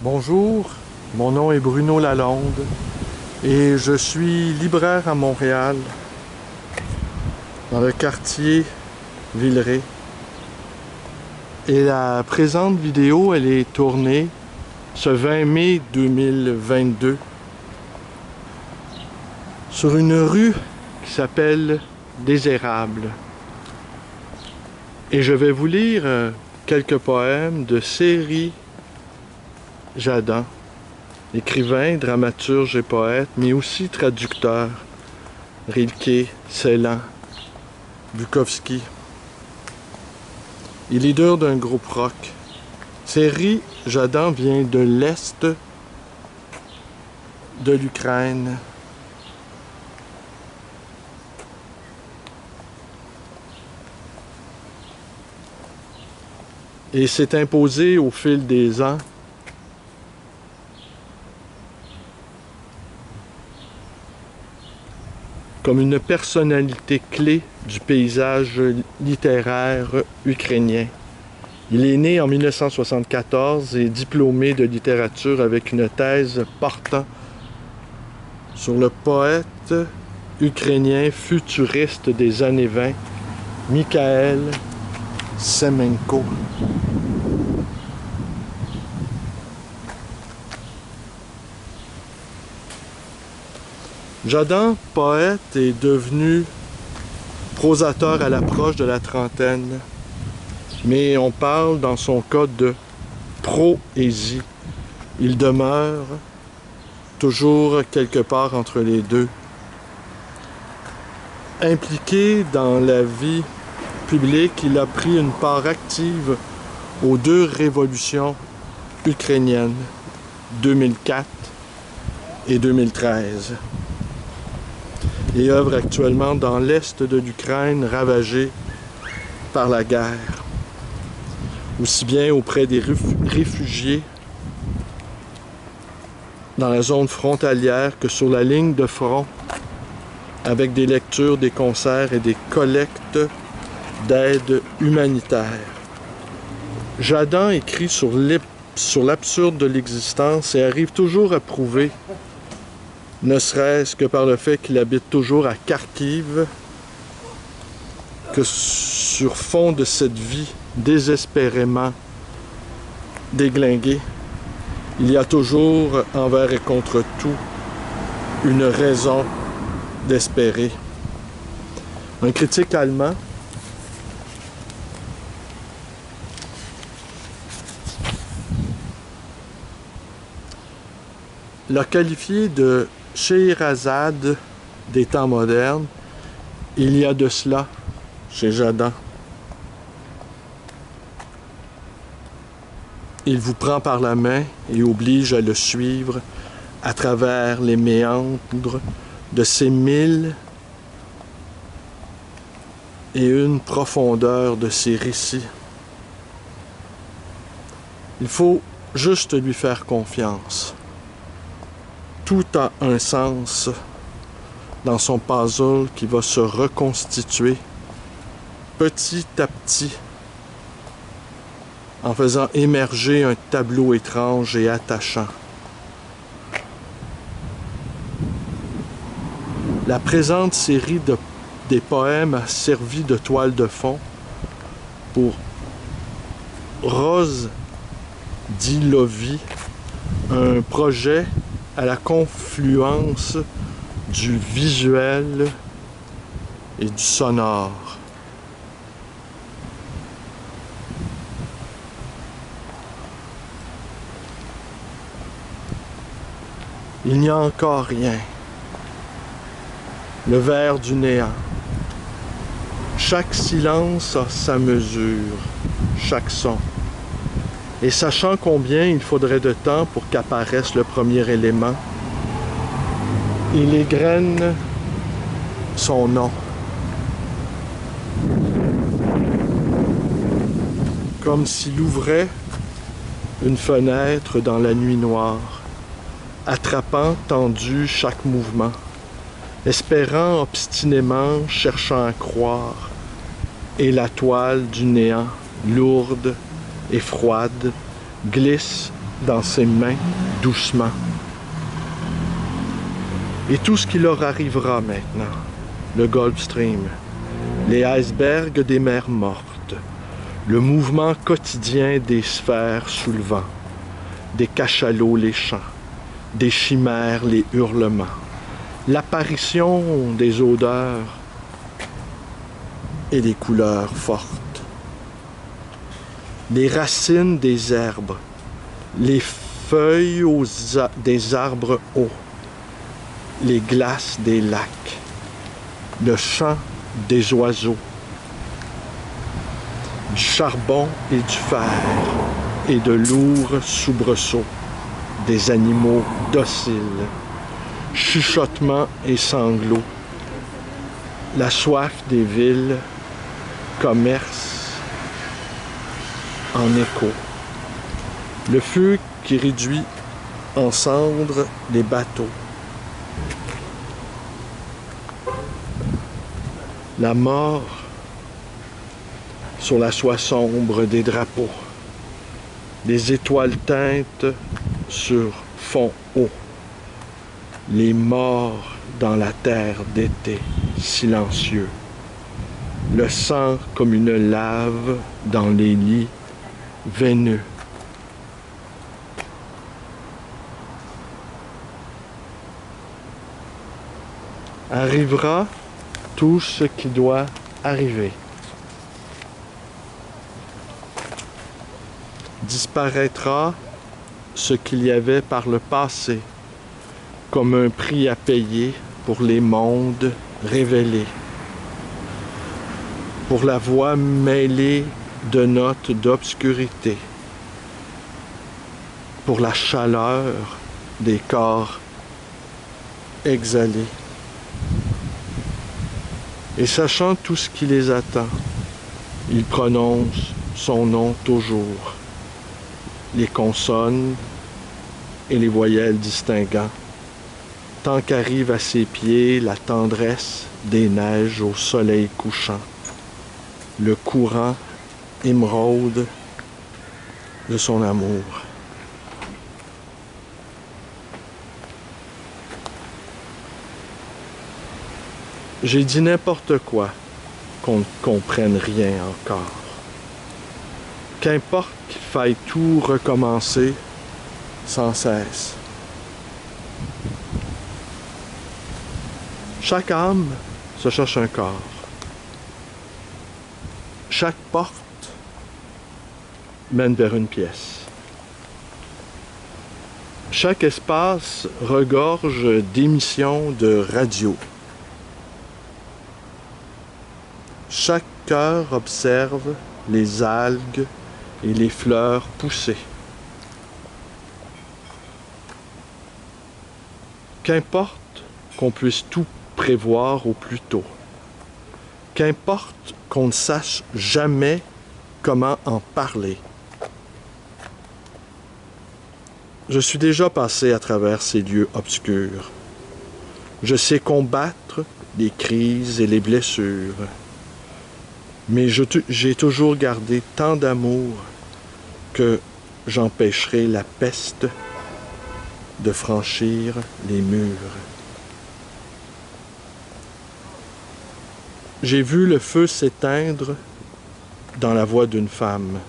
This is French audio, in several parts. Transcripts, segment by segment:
Bonjour, mon nom est Bruno Lalonde et je suis libraire à Montréal, dans le quartier Villeray. Et la présente vidéo, elle est tournée ce 20 mai 2022 sur une rue qui s'appelle des Érables. Et je vais vous lire quelques poèmes de Séry Jadan, écrivain, dramaturge et poète, mais aussi traducteur. Rilke, Celan, Bukowski. Il est leader d'un groupe rock. Séry Jadan vient de l'Est de l'Ukraine. Et s'est imposé au fil des ans comme une personnalité clé du paysage littéraire ukrainien. Il est né en 1974 et diplômé de littérature avec une thèse portant sur le poète ukrainien futuriste des années 20, Mikhail Semenko. Jadan, poète, est devenu prosateur à l'approche de la trentaine, mais on parle dans son cas de proésie. Il demeure toujours quelque part entre les deux. Impliqué dans la vie publique, il a pris une part active aux deux révolutions ukrainiennes, 2004 et 2013. Et œuvre actuellement dans l'est de l'Ukraine ravagée par la guerre, aussi bien auprès des réfugiés dans la zone frontalière que sur la ligne de front, avec des lectures, des concerts et des collectes d'aide humanitaire. Jadan écrit sur l'absurde de l'existence et arrive toujours à prouver, ne serait-ce que par le fait qu'il habite toujours à Kharkiv, que sur fond de cette vie désespérément déglinguée, il y a toujours, envers et contre tout, une raison d'espérer. Un critique allemand l'a qualifié de Scheherazade des temps modernes. Il y a de cela chez Jadan. Il vous prend par la main et oblige à le suivre à travers les méandres de ces 1000 et une profondeurs de ses récits. Il faut juste lui faire confiance. Tout a un sens dans son puzzle qui va se reconstituer petit à petit en faisant émerger un tableau étrange et attachant. La présente série des poèmes a servi de toile de fond pour Rose Dilovi, un projet à la confluence du visuel et du sonore. Il n'y a encore rien. Le vers du néant. Chaque silence a sa mesure, chaque son. Et sachant combien il faudrait de temps pour qu'apparaisse le premier élément, il égrène son nom. Comme s'il ouvrait une fenêtre dans la nuit noire, attrapant tendu chaque mouvement, espérant obstinément, cherchant à croire, et la toile du néant, lourde et froide, glisse dans ses mains doucement. Et tout ce qui leur arrivera maintenant, le Gulf Stream, les icebergs des mers mortes, le mouvement quotidien des sphères sous le vent, des cachalots les chants, des chimères les hurlements, l'apparition des odeurs et des couleurs fortes, les racines des herbes, les feuilles des arbres hauts, les glaces des lacs, le chant des oiseaux, du charbon et du fer, et de lourds soubresauts, des animaux dociles, chuchotements et sanglots, la soif des villes, commerce en écho, le feu qui réduit en cendres les bateaux, la mort sur la soie sombre des drapeaux, les étoiles teintes sur fond haut, les morts dans la terre d'été silencieux, le sang comme une lave dans les lits veineux. Arrivera tout ce qui doit arriver. Disparaîtra ce qu'il y avait par le passé, comme un prix à payer pour les mondes révélés, pour la voix mêlée de notes d'obscurité, pour la chaleur des corps exhalés. Et sachant tout ce qui les attend, ils prononcent son nom toujours, les consonnes et les voyelles distinguant, tant qu'arrive à ses pieds la tendresse des neiges au soleil couchant, le courant émeraude de son amour. J'ai dit n'importe quoi, qu'on ne comprenne rien encore. Qu'importe qu'il faille tout recommencer sans cesse. Chaque âme se cherche un corps. Chaque porte mène vers une pièce. Chaque espace regorge d'émissions de radio. Chaque cœur observe les algues et les fleurs pousser. Qu'importe qu'on puisse tout prévoir au plus tôt. Qu'importe qu'on ne sache jamais comment en parler. Je suis déjà passé à travers ces lieux obscurs. Je sais combattre les crises et les blessures. Mais j'ai toujours gardé tant d'amour que j'empêcherai la peste de franchir les murs. J'ai vu le feu s'éteindre dans la voix d'une femme.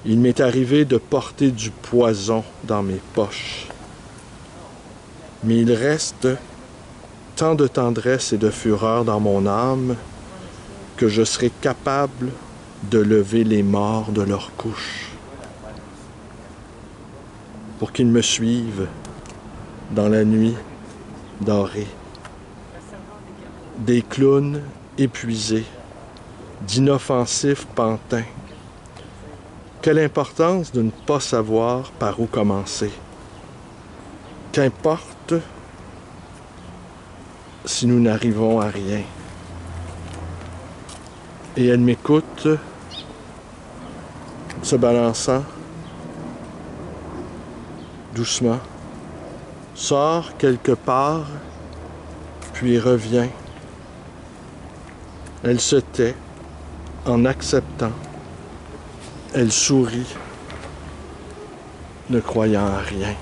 Il m'est arrivé de porter du poison dans mes poches. Mais il reste tant de tendresse et de fureur dans mon âme que je serai capable de lever les morts de leur couche pour qu'ils me suivent dans la nuit dorée. Des clowns épuisés, d'inoffensifs pantins. Quelle importance de ne pas savoir par où commencer. Qu'importe si nous n'arrivons à rien. Et elle m'écoute, se balançant, doucement, sort quelque part, puis revient. Elle se tait en acceptant. Elle sourit. ne croyant à rien.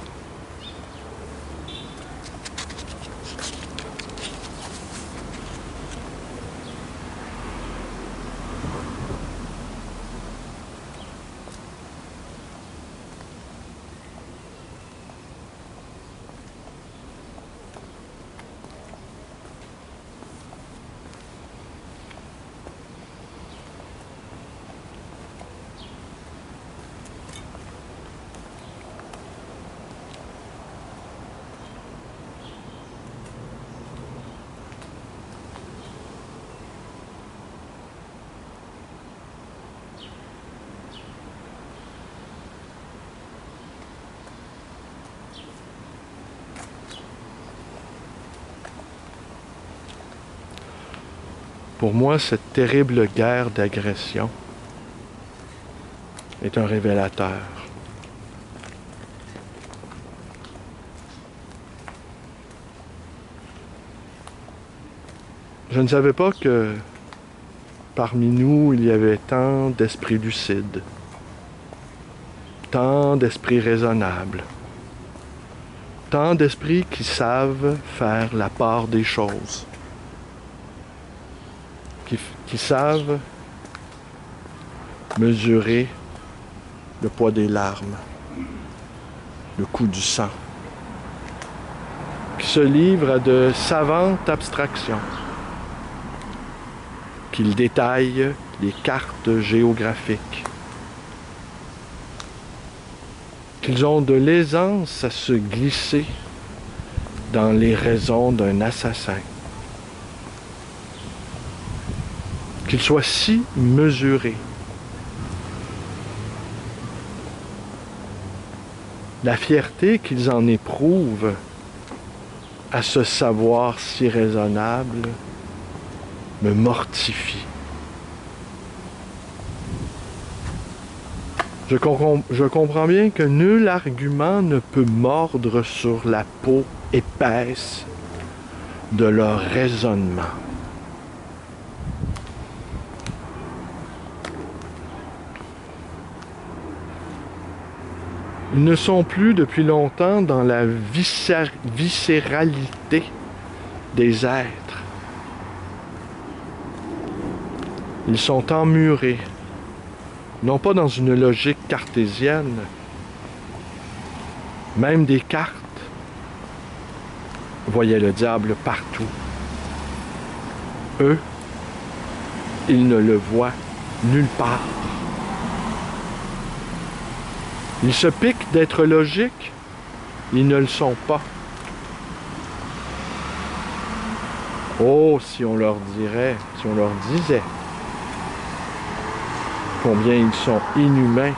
Pour moi, cette terrible guerre d'agression est un révélateur. Je ne savais pas que parmi nous, il y avait tant d'esprits lucides, tant d'esprits raisonnables, tant d'esprits qui savent faire la part des choses, qui savent mesurer le poids des larmes, le coût du sang, qui se livrent à de savantes abstractions, qu'ils détaillent les cartes géographiques, qu'ils ont de l'aisance à se glisser dans les raisons d'un assassin, qu'ils soient si mesurés. La fierté qu'ils en éprouvent à ce savoir si raisonnable me mortifie. Je comprends bien que nul argument ne peut mordre sur la peau épaisse de leur raisonnement. Ils ne sont plus depuis longtemps dans la viscéralité des êtres. Ils sont emmurés, non pas dans une logique cartésienne. Même Descartes voyait le diable partout. Eux, ils ne le voient nulle part. Ils se piquent d'être logiques, ils ne le sont pas. Oh, si on leur dirait, si on leur disait combien ils sont inhumains,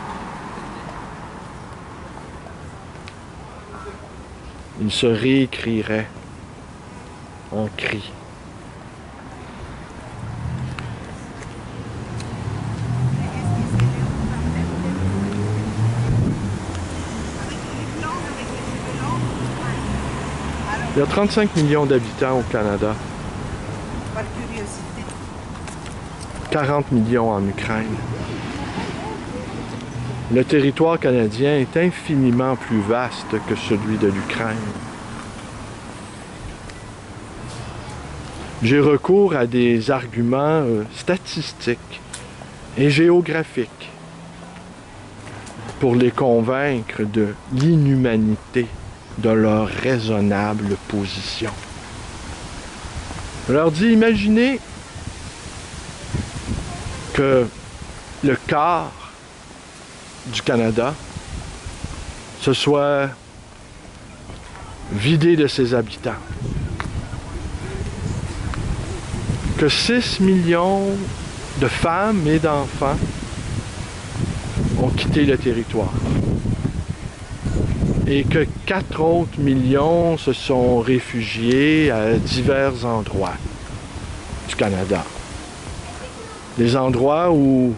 ils se réécriraient en cris. Il y a 35 millions d'habitants au Canada. Par curiosité. 40 millions en Ukraine. Le territoire canadien est infiniment plus vaste que celui de l'Ukraine. J'ai recours à des arguments statistiques et géographiques pour les convaincre de l'inhumanité de leur raisonnable position. Je leur dis, imaginez que le quart du Canada se soit vidé de ses habitants. Que 6 millions de femmes et d'enfants ont quitté le territoire. Et que 4 autres millions se sont réfugiés à divers endroits du Canada. Des endroits où,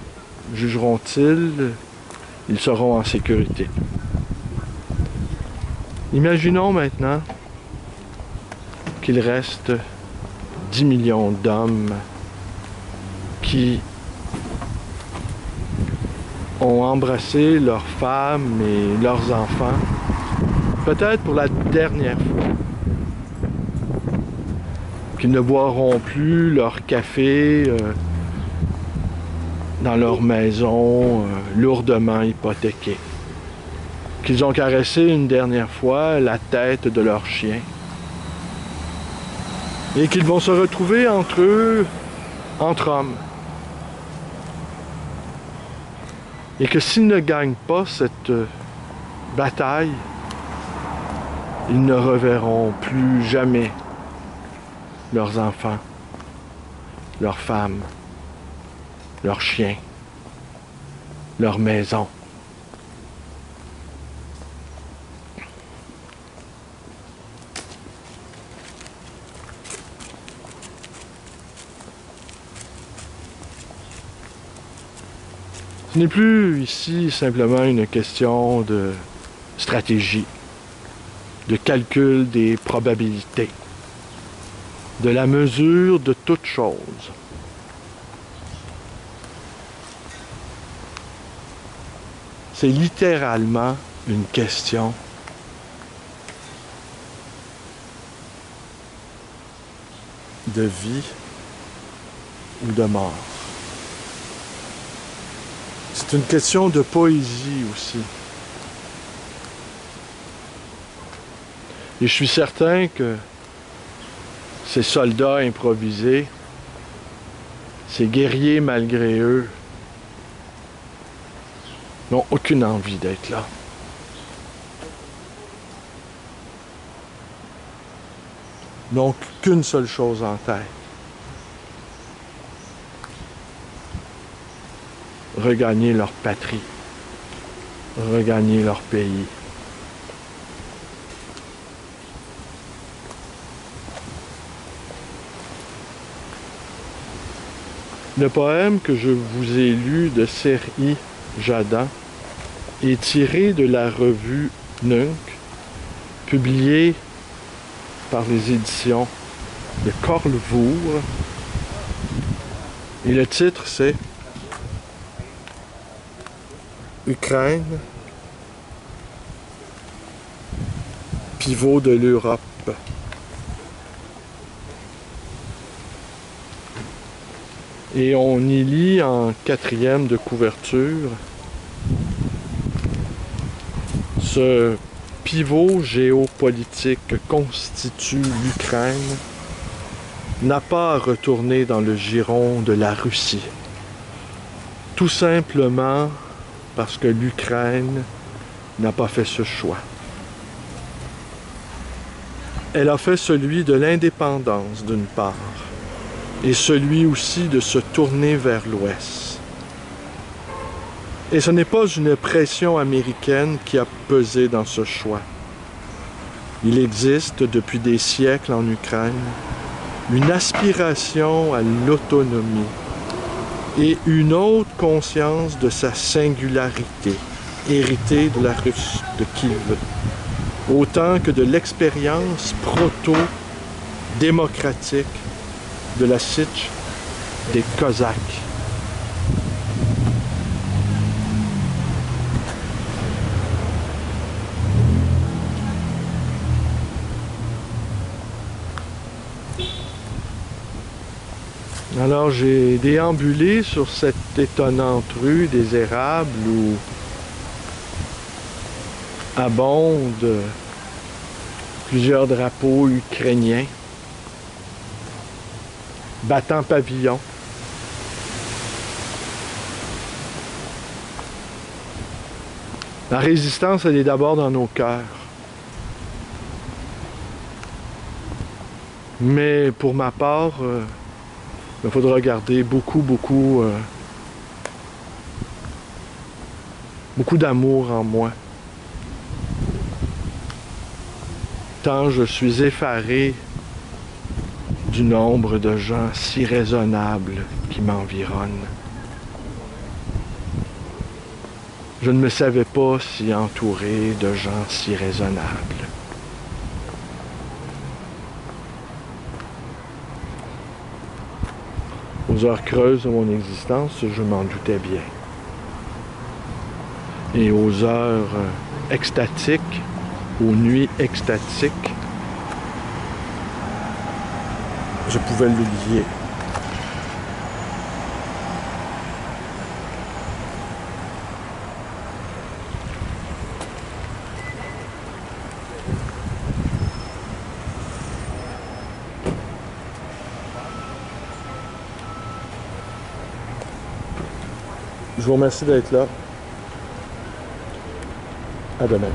jugeront-ils, ils seront en sécurité. Imaginons maintenant qu'il reste 10 millions d'hommes qui ont embrassé leurs femmes et leurs enfants, peut-être pour la dernière fois, qu'ils ne boiront plus leur café dans leur maison lourdement hypothéquée, qu'ils ont caressé une dernière fois la tête de leur chien et qu'ils vont se retrouver entre eux, entre hommes. Et que s'ils ne gagnent pas cette bataille, ils ne reverront plus jamais leurs enfants, leurs femmes, leurs chiens, leur maison. Ce n'est plus ici simplement une question de stratégie, de calcul des probabilités, de la mesure de toute chose. C'est littéralement une question de vie ou de mort. C'est une question de poésie aussi. Et je suis certain que ces soldats improvisés, ces guerriers malgré eux, n'ont aucune envie d'être là. N'ont qu'une seule chose en tête. Regagner leur patrie, regagner leur pays. Le poème que je vous ai lu de Serhi Jadan est tiré de la revue Nunk, publiée par les éditions de Corlevour. Et le titre c'est Ukraine, pivot de l'Europe. Et on y lit en 4e de couverture: ce pivot géopolitique constitue l'Ukraine, n'a pas à retourner dans le giron de la Russie. Tout simplement parce que l'Ukraine n'a pas fait ce choix. Elle a fait celui de l'indépendance d'une part, et celui aussi de se tourner vers l'Ouest. Et ce n'est pas une pression américaine qui a pesé dans ce choix. Il existe depuis des siècles en Ukraine une aspiration à l'autonomie et une haute conscience de sa singularité, héritée de la Russe de Kiev, autant que de l'expérience proto-démocratique de la Sich des Cosaques. Alors j'ai déambulé sur cette étonnante rue des Érables où abondent plusieurs drapeaux ukrainiens battant pavillon. La résistance, elle est d'abord dans nos cœurs. Mais pour ma part, il faudra garder beaucoup d'amour en moi. Tant je suis effaré du nombre de gens si raisonnables qui m'environnent. Je ne me savais pas si entouré de gens si raisonnables. Aux heures creuses de mon existence, je m'en doutais bien. et aux heures extatiques, aux nuits extatiques, je pouvais l'oublier. Je vous remercie d'être là. À demain.